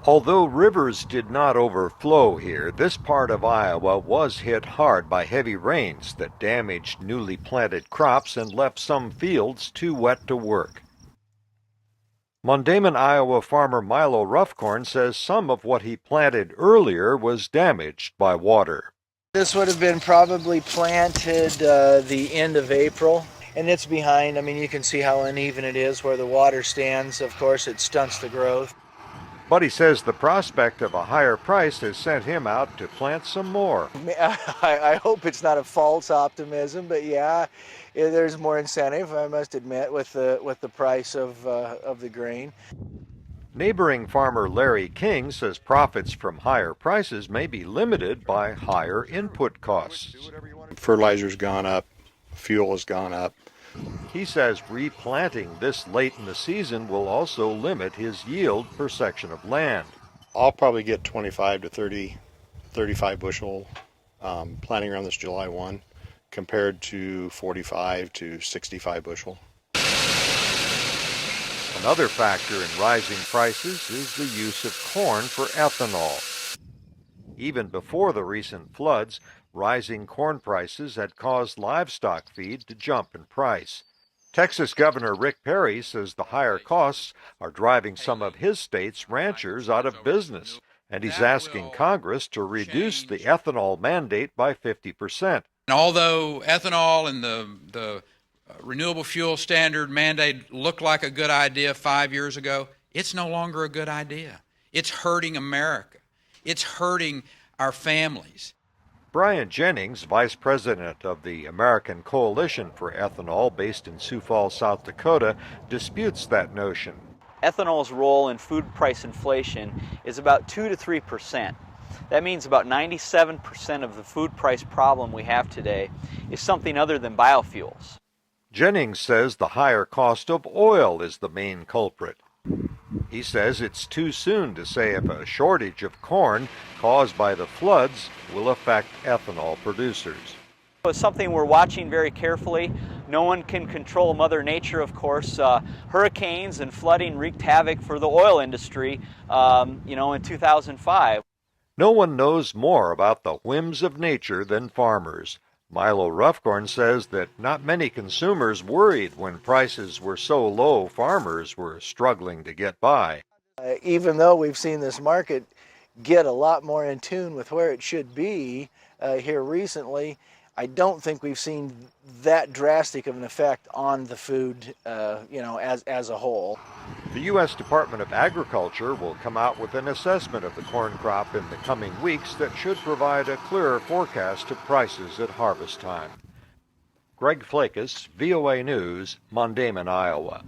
Although rivers did not overflow here, this part of Iowa was hit hard by heavy rains that damaged newly planted crops and left some fields too wet to work. Mundaman, Iowa farmer Milo Roughcorn says some of what he planted earlier was damaged by water. This would have been probably planted the end of April, and it's behind. I mean, you can see how uneven it is where the water stands. Of course, it stunts the growth. But he says the prospect of a higher price has sent him out to plant some more. I hope it's not a false optimism, but yeah, there's more incentive, I must admit, with the price of the grain. Neighboring farmer Larry King says profits from higher prices may be limited by higher input costs. Fertilizer's gone up, fuel has gone up. He says replanting this late in the season will also limit his yield per section of land. I'll probably get 25 to 30, 35 bushel planting around this July 1 compared to 45 to 65 bushel. Another factor in rising prices is the use of corn for ethanol. Even before the recent floods, rising corn prices had caused livestock feed to jump in price. Texas Governor Rick Perry says the higher costs are driving some of his state's ranchers out of business, and he's asking Congress to reduce the ethanol mandate by 50%. And although ethanol and the renewable fuel standard mandate looked like a good idea 5 years ago, it's no longer a good idea. It's hurting America. It's hurting our families. Brian Jennings, vice president of the American Coalition for Ethanol based in Sioux Falls, South Dakota, disputes that notion. Ethanol's role in food price inflation is about 2 to 3%. That means about 97% of the food price problem we have today is something other than biofuels. Jennings says the higher cost of oil is the main culprit. He says it's too soon to say if a shortage of corn caused by the floods will affect ethanol producers. It's something we're watching very carefully. No one can control Mother Nature, of course. Hurricanes and flooding wreaked havoc for the oil industry, in 2005. No one knows more about the whims of nature than farmers. Milo Roughcorn says that not many consumers worried when prices were so low farmers were struggling to get by. Even though we've seen this market get a lot more in tune with where it should be here recently, I don't think we've seen that drastic of an effect on the food, as a whole. The U.S. Department of Agriculture will come out with an assessment of the corn crop in the coming weeks that should provide a clearer forecast of prices at harvest time. Greg Flakus, VOA News, Mundaman, Iowa.